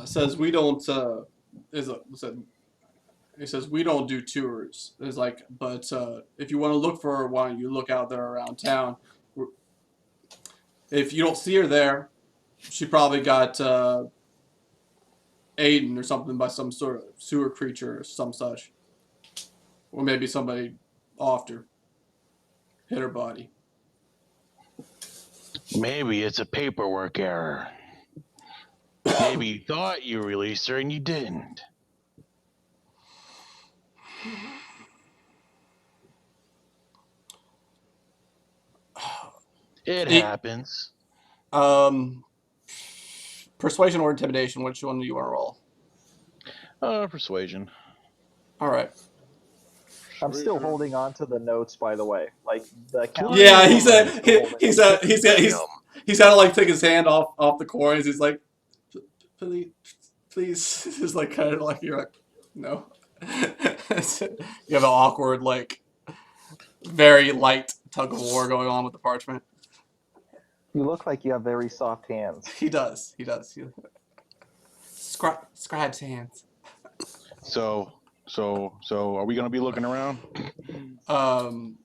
says we don't. Is a, said It says we don't do tours. It's like, but if you want to look for one, you look out there around town. If you don't see her there, she probably got eaten or something by some sort of sewer creature or some such, or maybe somebody offed her, hit her body. Maybe it's a paperwork error. Maybe you thought you released her and you didn't. It E- happens. um, Persuasion or intimidation? Which one do you want to roll? Persuasion. All right. I'm still holding on to the notes, by the way. Like the counter. Yeah, Damn. he's had to like take his hand off the coins. He's like, please, please. It's like kind of like you're like, no. You have an awkward like, very light tug of war going on with the parchment. You look like you have very soft hands. He does. He does. Scribe's hands. So, are we gonna be looking around? Um,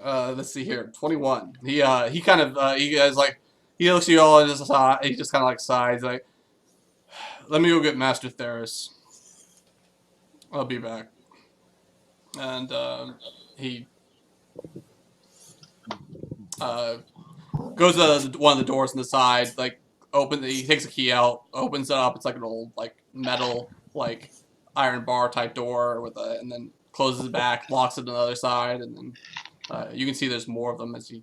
let's see here. 21. He kind of he has like he looks at you all and he just kind of like sighs like, let me go get Master Theris. I'll be back. And he uh, goes to one of the doors on the side, like he takes a key out, opens it up. It's like an old like metal like iron bar type door and then closes it back, locks it on the other side, and then you can see there's more of them as he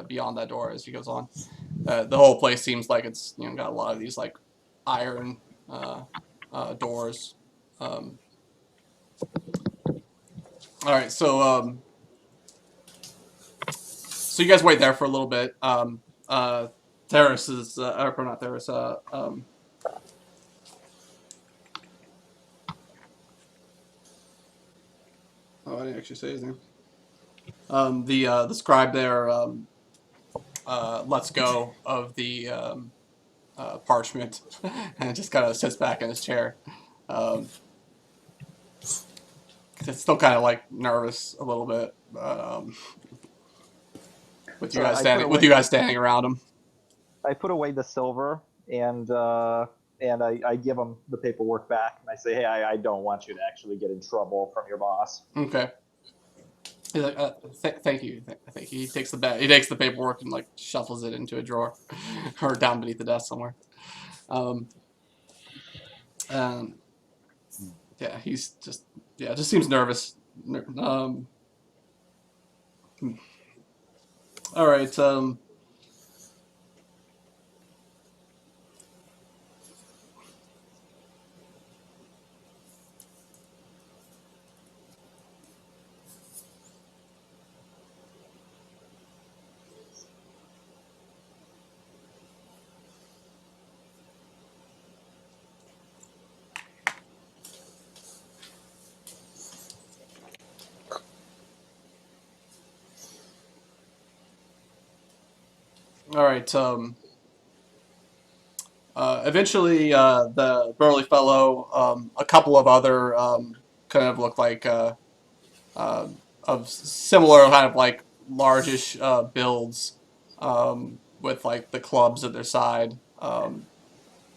beyond that door as he goes on. The whole place seems like it's got a lot of these like iron doors. All right, so you guys wait there for a little bit. Theris is, or not Theris. Oh, I didn't actually say his name. The scribe there lets go of the parchment and just kind of sits back in his chair. It's still kind of like nervous a little bit with you guys standing around him. I put away the silver and I give him the paperwork back and I say, hey, I don't want you to actually get in trouble from your boss. Okay. He's like, thank you. Thank you. He takes the paperwork and like shuffles it into a drawer or down beneath the desk somewhere. Um, um, yeah, he's just seems nervous. All right. All right. Eventually, the burly fellow, a couple of other kind of look like uh, of similar kind of like largish builds with like the clubs at their side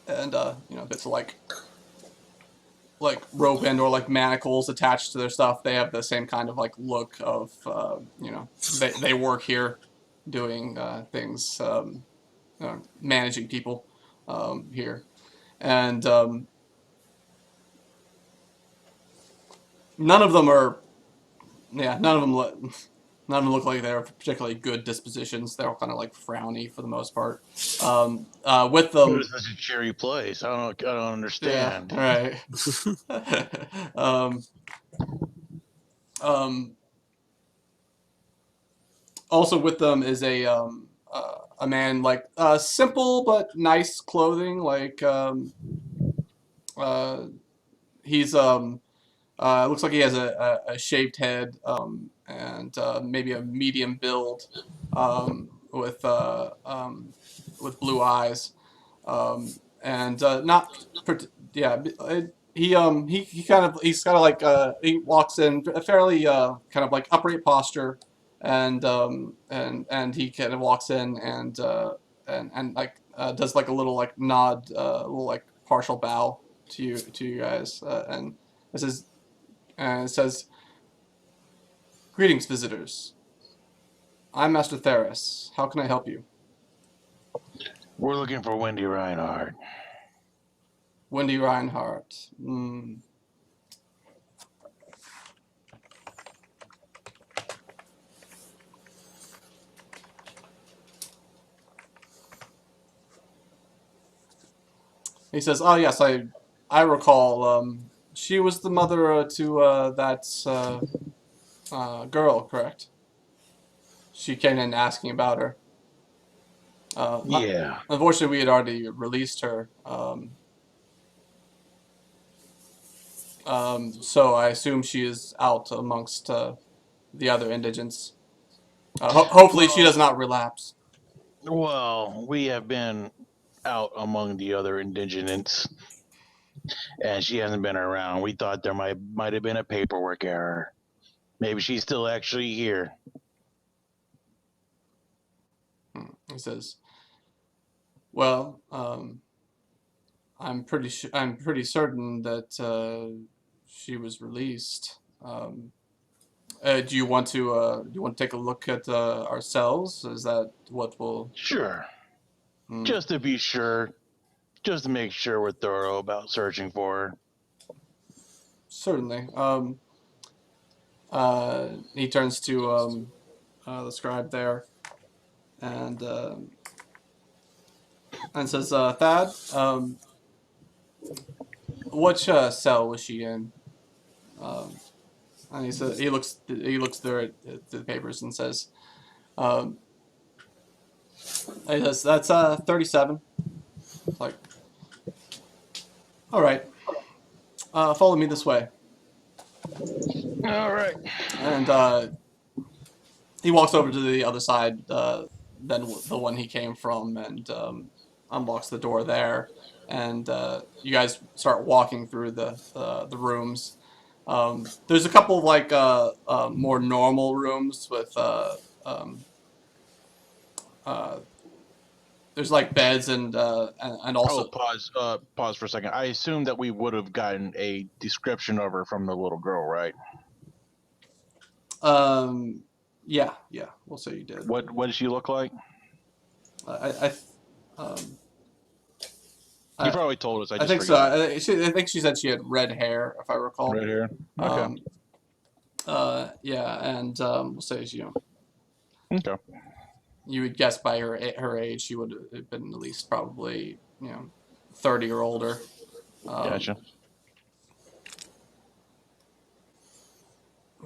and bits of like rope and or like manacles attached to their stuff. They have the same kind of like look of they work here doing things managing people here and none of them are yeah none of them look like they're particularly good dispositions. They're all kind of like frowny for the most part. With them, It's such a cheery place. I don't yeah, understand. right. um, um, Also with them is a man like simple but nice clothing. Like uh, he's looks like he has a shaved head and maybe a medium build um, with blue eyes. Um, and not yeah. He's kind of like he walks in a fairly kind of like upright posture, and he kind of walks in and like does like a little like nod, a little like partial bow to you guys, and it says greetings, visitors. I'm Master Theris. How can I help you? We're looking for Wendy Reinhardt. Wendy Reinhardt. Hmm. He says, "Oh yes, I recall. She was the mother to that girl, correct? She came in asking about her. Yeah. Unfortunately, we had already released her. So I assume she is out amongst the other indigents. Hopefully, she does Well, not relapse. well, we have been out among the other indigents, and she hasn't been around. We thought there might have been a paperwork error. Maybe she's still actually here. He says, "Well, I'm pretty certain that she was released. Do you want to take a look at our cells? Is that what will?" Sure. Hmm, Just to be sure. Just to make sure we're thorough about searching for her. certainly. He turns to the scribe there and says, "Thad, which cell was she in?" Um, and he looks there at the papers and says, um, he says, "That's 37." It's like, all right, follow me this way. All right. And he walks over to the other side, than the one he came from, and unlocks the door there. And you guys start walking through the rooms. There's a couple of like more normal rooms with um, uh, there's like beds and Oh, also pause for a second. I assume that we would have gotten a description of her from the little girl, right? um, yeah, we'll say you did. What does she look like? I um, You I probably told us. I I just think so. forgot. I think she said she had red hair, if I recall. Right here. Okay. Um, yeah, and we'll say as Okay. you would guess by her age, she would have been at least probably 30 or older. Um, Gotcha.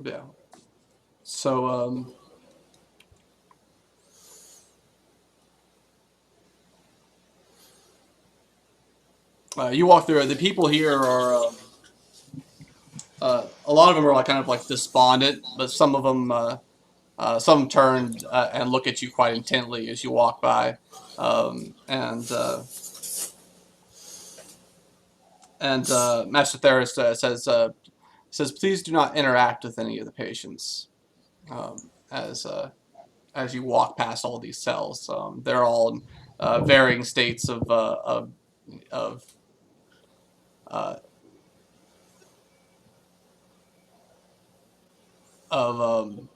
yeah. So you walk through. The people here are a lot of them are like kind of like despondent, but some of them some turn and look at you quite intently as you walk by, and Master Theris says, "Please do not interact with any of the patients." As as you walk past all these cells, they're all in varying states of uh, of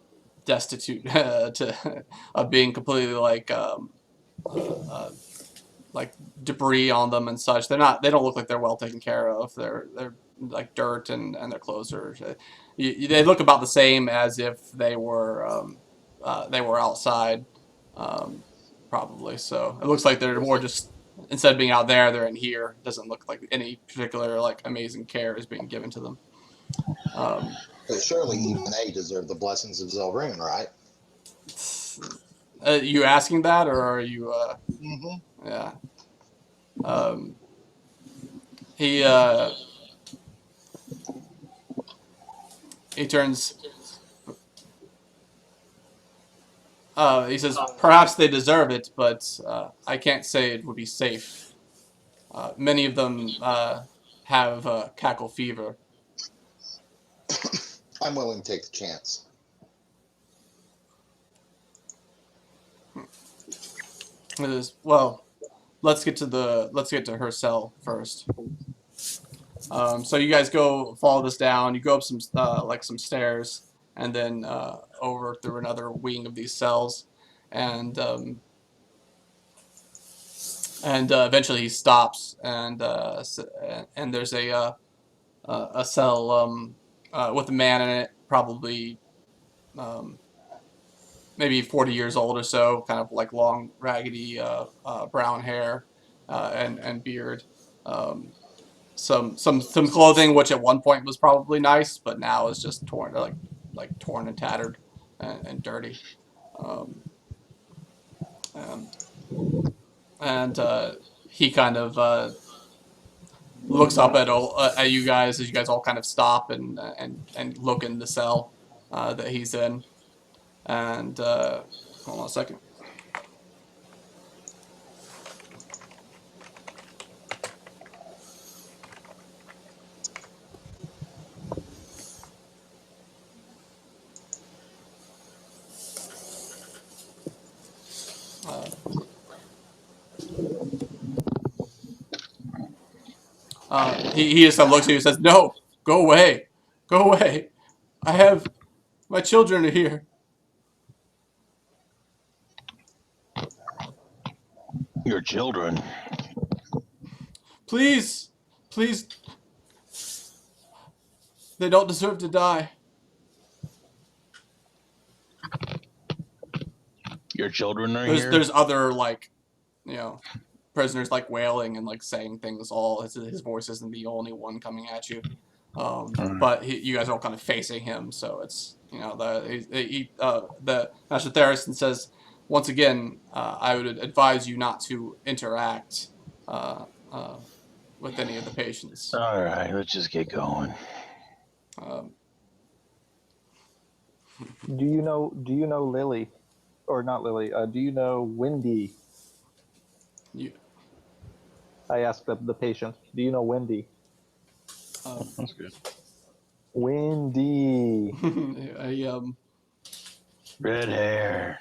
destitute to of being completely uh, like debris on them and such. They don't look like they're well taken care of. They're like dirt and their clothes are they look about the same as if they were outside, um, probably. So it looks like they're more just instead of being out there, they're in here. It doesn't look like any particular like amazing care is being given to them. Um, So surely even they deserve the blessings of Zelrune, right? you asking that, or are you? Mm-hmm. Yeah. Um, he uh, he turns. He says, "Perhaps they deserve it, but I can't say it would be safe Many of them have cackle fever. I'm willing to take the chance. It is, well, let's get to her cell first. So you guys go follow this down. You go up some some stairs, and then over through another wing of these cells, and eventually he stops, and there's a cell with a man in it, probably um, maybe 40 years old or so, kind of like long, raggedy brown hair and beard. Um, some clothing which at one point was probably nice, but now is just torn, like torn and tattered and dirty. Um, and he kind of looks up at you guys as you guys all kind of stop and look in the cell that he's in. And hold on a second. He just looks at you and says, "No, go away, go away. I have my children are here. Your children. Please, please. They don't deserve to die." Your children are here. There's other you know prisoners wailing and saying things. All his voice isn't the only one coming at you. But you guys are all kind of facing him, so it's the Master Theriston says once again, I would advise you not to interact uh, uh, with any of the patients. All right, let's just get going. Do you know Lily, or not Lily? Do you know Wendy? You, I asked the patient. Do you know Wendy? That's good. Wendy. Red hair.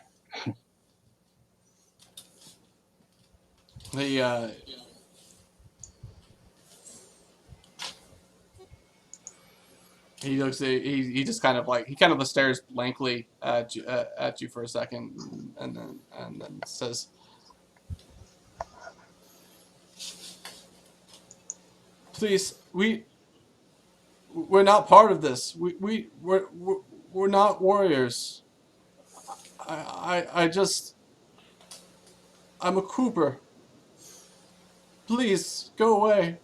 He looks. He just kind of he kind of stares blankly at you for a second, and then says, "Please, we're not part of this. We're not warriors. I just I'm a Cooper. Please go away."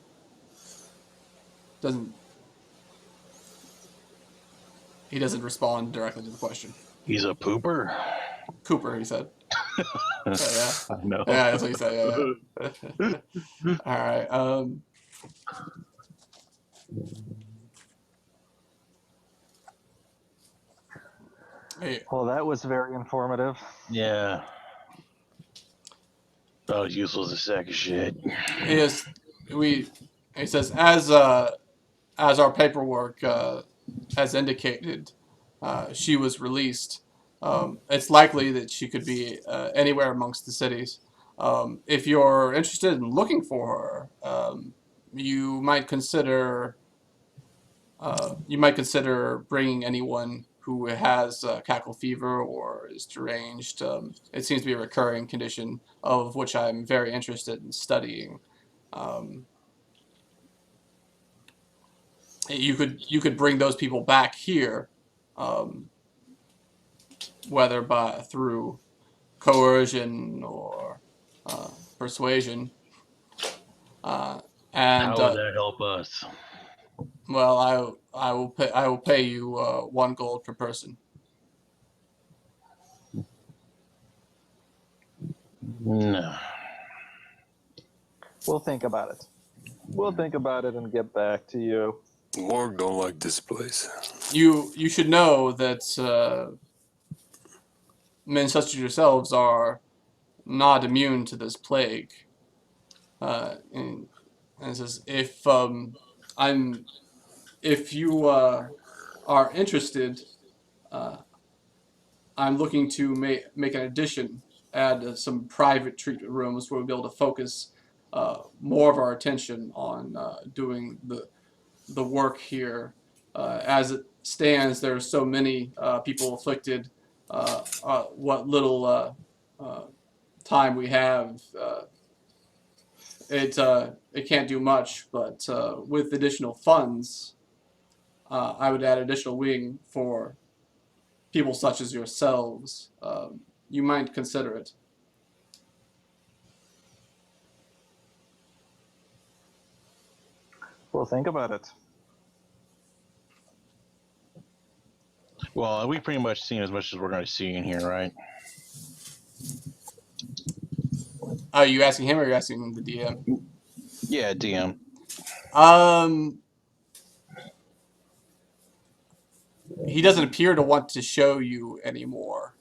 He doesn't respond directly to the question. He's a pooper. Cooper, he said. Yeah. I know. Yeah, that's what he said. Yeah. All right. Hey, Well, that was very informative. Yeah. That was useless as a sack of shit. he says as our paperwork has indicated, she was released. It's likely that she could be anywhere amongst the cities. If you're interested in looking for her, you might consider bringing anyone who has cackle fever or is deranged. It seems to be a recurring condition of which I'm very interested in studying. Um, you could bring those people back here, um, whether through coercion or persuasion. And How would that help us? well, I will pay you 1 gold per person. No. We'll think about it. We'll think about it and get back to you. Morg don't like this place. You should know that men such as yourselves are not immune to this plague. And it says, if you are interested, uh, I'm looking to make an addition, add some private treatment rooms where we'll be able to focus more of our attention on doing the work here. As it stands, there are so many people afflicted. What little time we have, it can't do much. But with additional funds, I would add additional wing for people such as yourselves. You might consider it. Well, think about it. Well, we've pretty much seen as much as we're going to see in here, right? Are you asking him or are you asking the DM? Yeah, DM. He doesn't appear to want to show you anymore.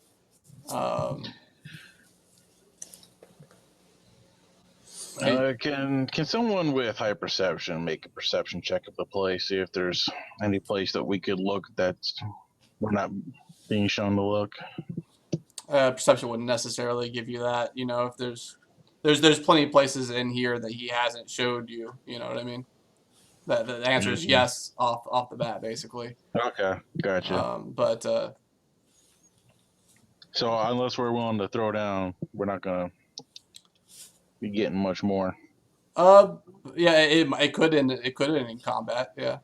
Can someone with high perception make a perception check of the place, see if there's any place that we could look that's we're not being shown to look? Perception wouldn't necessarily give you that. You know, if there's plenty of places in here that he hasn't showed you. You know what I mean? The answer is yes off the bat, basically. Okay, gotcha. But So unless we're willing to throw down, we're not gonna be getting much more. yeah, it could end in combat. Yeah.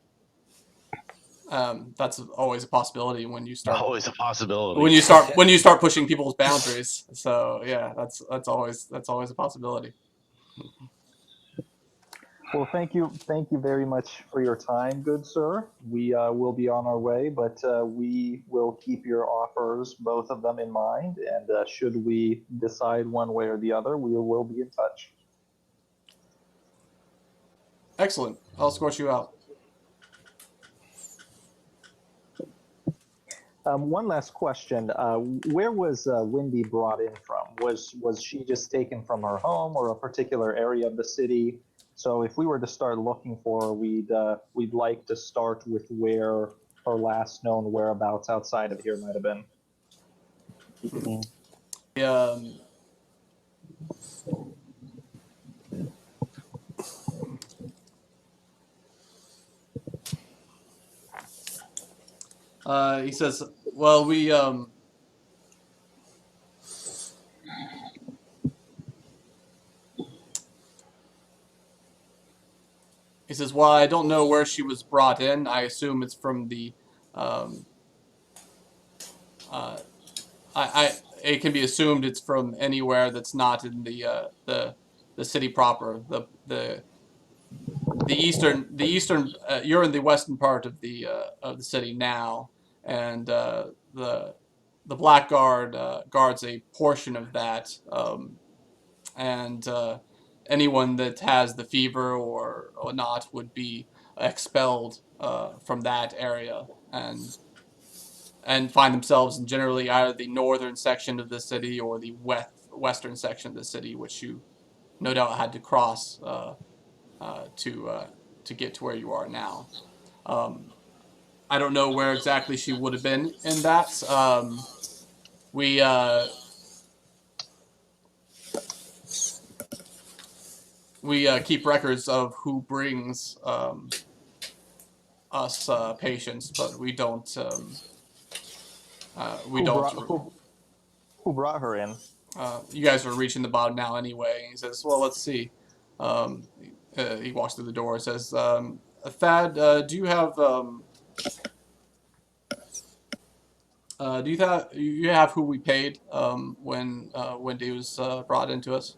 That's always a possibility when you start Always a possibility. when you start pushing people's boundaries. So yeah, that's always a possibility. Well, thank you very much for your time, good sir. We will be on our way, but we will keep your offers, both of them, in mind. And should we decide one way or the other, we will be in touch. Excellent. I'll escort you out. One last question: where was Wendy brought in from? Was she just taken from her home or a particular area of the city? So if we were to start looking for her, we'd like to start with where her last known whereabouts outside of here might have been. He says, "Well, He says, "Well, I don't know where she was brought in. I assume it's from the, um, uh, it can be assumed it's from anywhere that's not in the city proper. The eastern. You're in the western part of the city now, and the Blackguard guards a portion of that, and anyone that has the fever or not would be expelled from that area and find themselves in generally either the northern section of the city or the western section of the city, which you no doubt had to cross to get to where you are now. I don't know where exactly she would have been in that. We keep records of who brings us patients, but we don't. Who brought her in? You guys are reaching the bottom now anyway. He says, "Well, let's see." He walks through the door and says, "Thad, do you have you have who we paid when Wendy was brought into us?"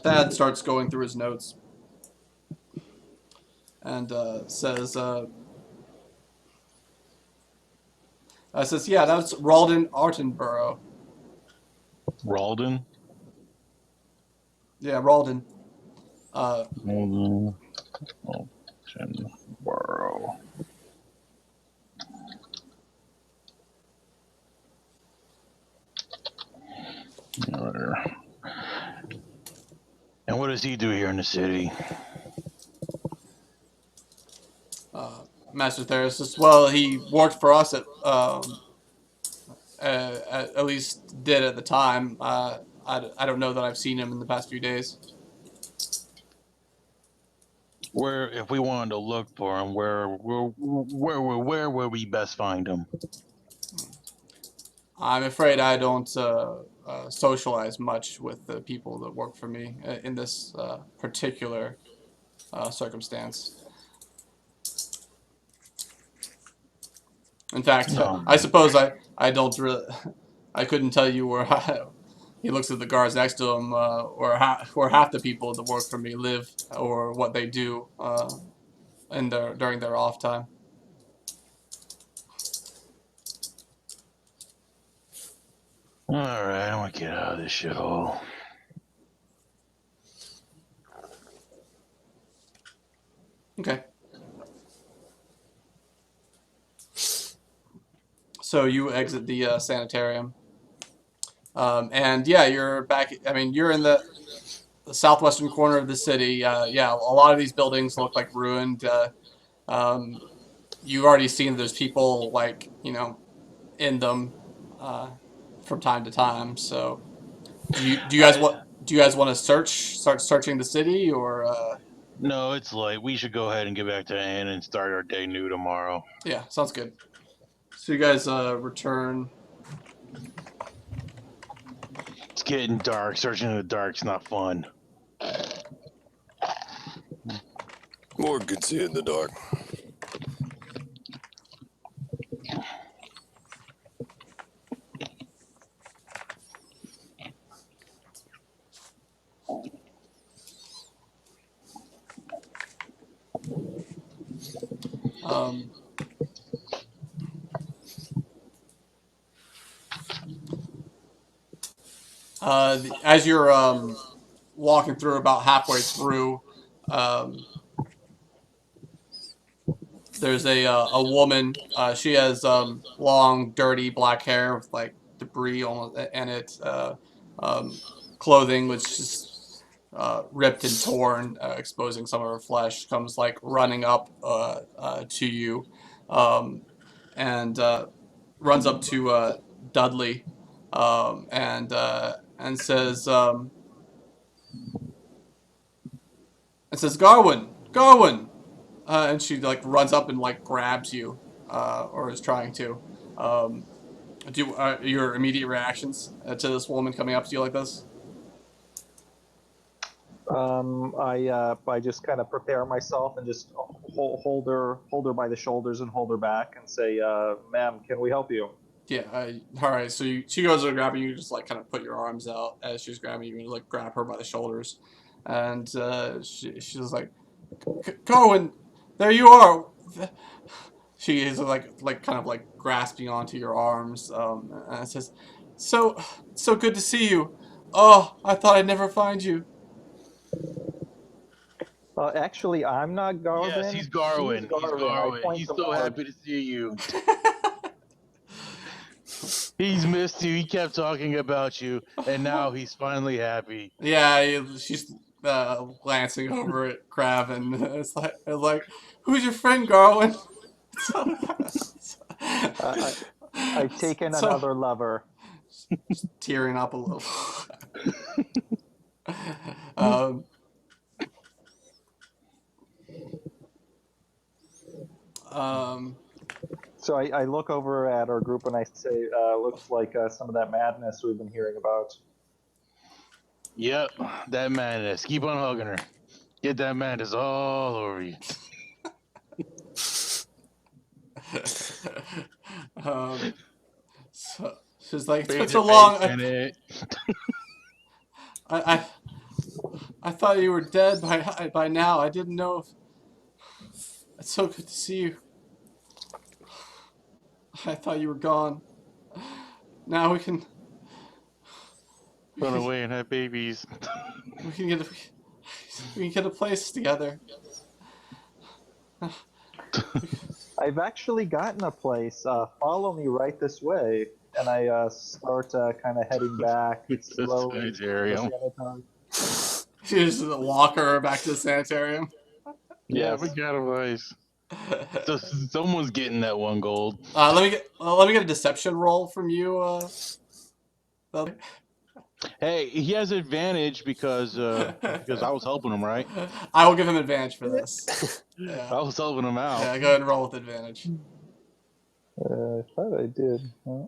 Thad starts going through his notes and says, "Yeah, that's Ralden Artenborough." Ralden? Yeah, Ralden. Ralden Artenborough. And what does he do here in the city? Master Therapist. Well, he worked for us at least did at the time. I don't know that I've seen him in the past few days. Where, if we wanted to look for him, where would we best find him? I'm afraid I don't socialize much with the people that work for me in this particular circumstance. In fact, No. I suppose I don't really, I couldn't tell you where he looks at the guards next to him, where half the people that work for me live, or what they do during their off time. All right, I want to get out of this shithole. Okay. So you exit the sanitarium, and yeah, you're back. I mean, you're in the southwestern corner of the city. Yeah, a lot of these buildings look like ruined. Um, you've already seen there's people like in them uh, from time to time. So do you guys I, want to start searching the city or no, it's late. We should go ahead and get back to Ann and start our day new tomorrow. yeah, sounds good. So you guys return. It's getting dark. Searching in the dark's not fun. More can see in the dark. Um, as you're walking through, about halfway through, um, there's a woman. She has long, dirty black hair with like debris almost in it. Um, Clothing which is ripped and torn, exposing some of her flesh. Comes like running up to you, um, and runs up to Dudley, and says Garwin, Garwin. And she like runs up and like grabs you, or is trying to. Um, do your immediate reactions to this woman coming up to you like this? I just kind of prepare myself and just hold her by the shoulders and hold her back and say, "Ma'am, can we help you?" Yeah. All right. So she goes to grab you. You just like kind of put your arms out as she's grabbing you, and like grab her by the shoulders, and she's like, Cohen, there you are. She is like kind of like grasping onto your arms, and it says, so good to see you. Oh, I thought I'd never find you. Actually, I'm not Yes, Garvin. he's She's Garwin. He's Garvin. I Garwin. point He's to so Marge. happy to see you. He's missed you. He kept talking about you, and now he's finally happy. Yeah, she's glancing over at Crab, and it's like, who's your friend, Garwin? I, I've taken So another lover. tearing up a little. um, um, So I look over at our group and I say, "Looks like some of that madness we've been hearing about." Yep, that madness. Keep on hugging her. Get that madness all over you. um, so she's like, it's been Face so to long. face in it. I, I thought you were dead by now. I didn't know if. It's so good to see you. I thought you were gone. Now Run away and have babies. we can get we can get a place together. I've actually gotten a place. Follow me right this way, and I start kind of heading back The slowly to the sanitarium. sanitarium. You just walk her back to the sanitarium. Yeah, Yes. we got a place. So someone's getting that 1 gold. Let me get a deception roll from you. Hey, he has advantage because I was helping him, right? I will give him advantage for this. Yeah, I was helping him out. yeah. Go ahead and roll with advantage. I thought I did. Huh?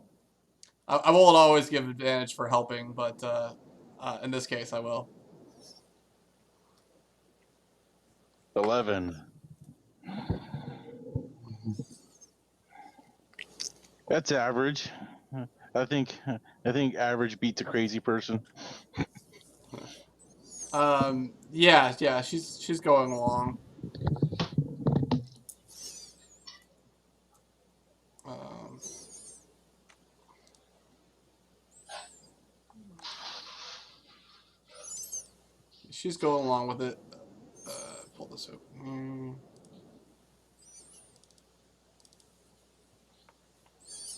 I won't always give advantage for helping, but in this case, I will. 11. That's average. I think average beats a crazy person. Yeah. She's going along. Um, she's going along with it. Pull this open.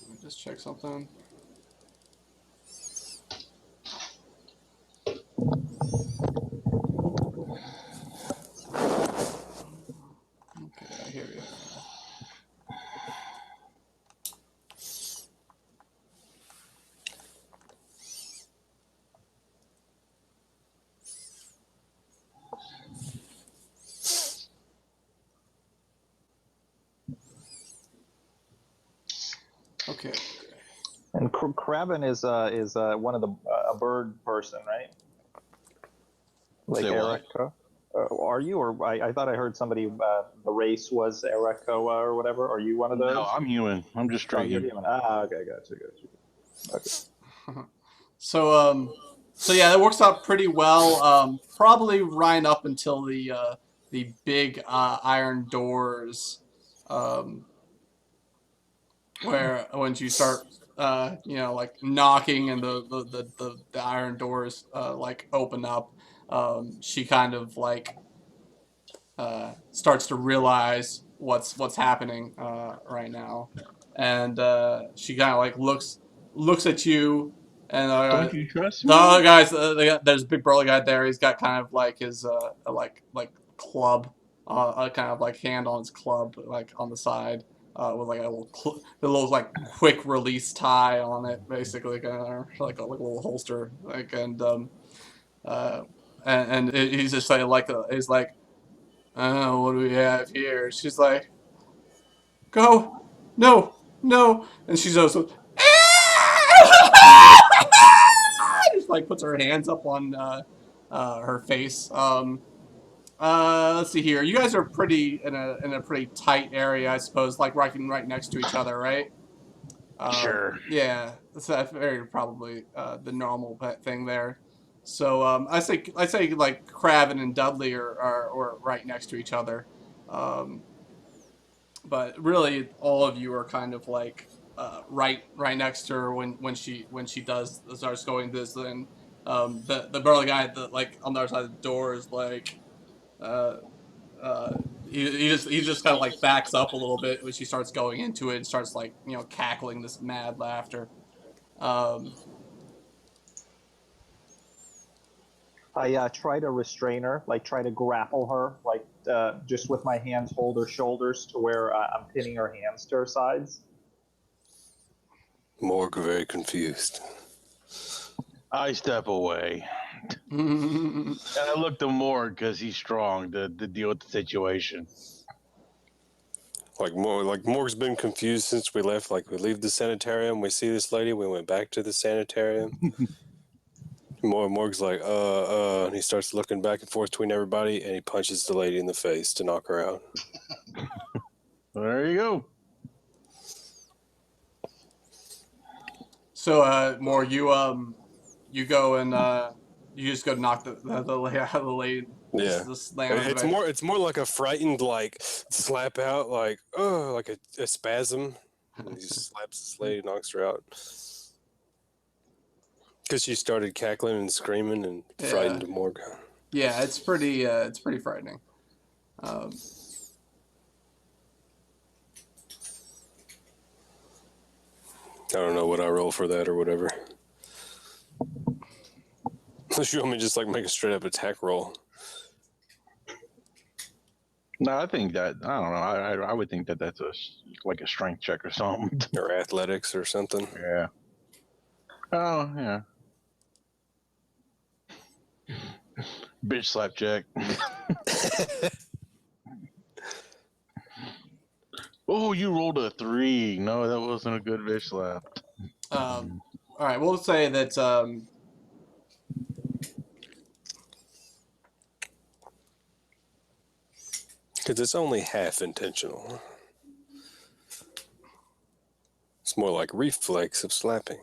Let me just check something. Okay, I hear you. Okay. And Kraven is one of the a bird person, right? Like Say what? Erica. Are you, or I thought I heard somebody the race was Erica or whatever. Are you one of those? No, I'm human. I'm just Oh, straight you're human. human. Ah, okay, gotcha. Okay. So yeah, it works out pretty well. Probably right up until the big iron doors, um, where once you start like knocking and the iron doors like open up, she kind of like starts to realize what's happening right now, and she kind of like looks at you, and Don't you trust the me? other guys. There's a big burly guy there. He's got kind of like his like club, kind of like hand on his club, like on the side. With like a little like quick release tie on it, basically, kind of like a little holster, like uh, he's just he's like, oh, what do we have here? She's like, go, no, no, and she's also, just like puts her hands up on her face. Let's see here. You guys are pretty in a pretty tight area, I suppose, like right next to each other, right? Sure. Yeah, that's very probably the normal thing there. So I say like Kraven and Dudley are right next to each other. Um, but really all of you are kind of like right next to her when she does starts going this, and the burly guy that like on the other side of the door is like uh uh he just kind of like backs up a little bit when she starts going into it and starts like cackling this mad laughter. um I try to restrain her, like try to grapple her, like just with my hands hold her shoulders to where I'm pinning her hands to her sides. Morg very confused. I step away. And I look to Morg because he's strong to deal with the situation. Like Morg's been confused since we left. Like we leave the sanitarium, we see this lady, we went back to the sanitarium. Morg's like, and he starts looking back and forth between everybody, and he punches the lady in the face to knock her out. There you go. So more you go and you just go knock the lady out of the lady. Yeah, Just slam it it's more like a frightened like slap out, like like a spasm. And he just slaps this lady, knocks her out because she started cackling and screaming and frightened Morg. Yeah, it's pretty frightening. Um, I don't know what I roll for that or whatever. Unless you want me to just like make a straight up attack roll. No, I think that I don't know. I would think that that's like a strength check or something. Or athletics or something. Yeah. Oh yeah. Bitch slap check. Oh, you rolled a 3. No, that wasn't a good bitch slap. All right, we'll say that Because it's only half intentional. It's more like reflex of slapping.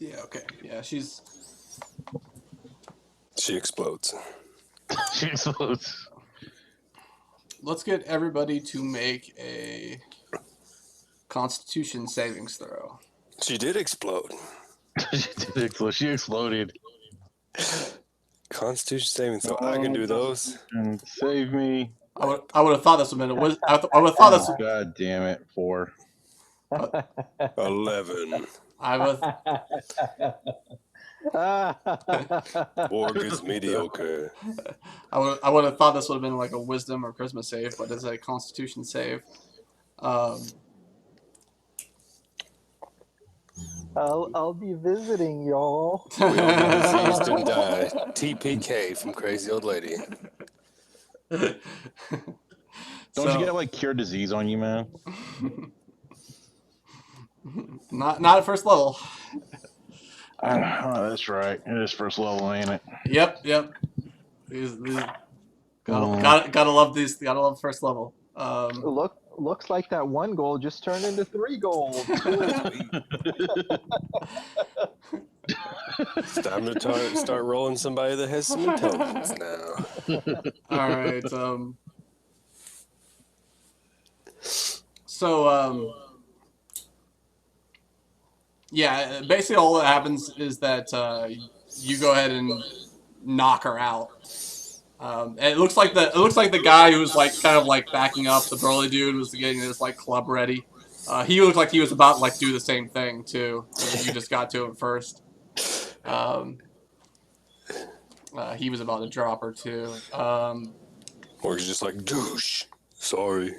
yeah, okay, yeah, she explodes. She explodes. Let's get everybody to make a Constitution savings throw. She did explode. She exploded. Constitution saving throw. I can do those. And save me. I would have thought this would have been I would have thought this. God damn it. 4. 11. I would. Borg is mediocre. I would have thought this would have been like a Wisdom or Charisma save, but it's a Constitution save. I'll be visiting y'all. We all get diseased and die. TPK from Crazy Old Lady. Don't you get like cure disease on you, man? Not at first level. Oh, that's right. It is first level, ain't it? Yep. These gotta love these. Gotta love first level. Looks like that one goal just turned into 3 goals. It's time to start rolling somebody that has some intelligence now. All right. So yeah, basically all that happens is that you go ahead and knock her out. And it looks like the guy who's like kind of like backing up the burly dude was getting his like club ready. He looked like he was about to like do the same thing too. You just got to him first. He was about to drop her too. Or he's just like, douche. Sorry.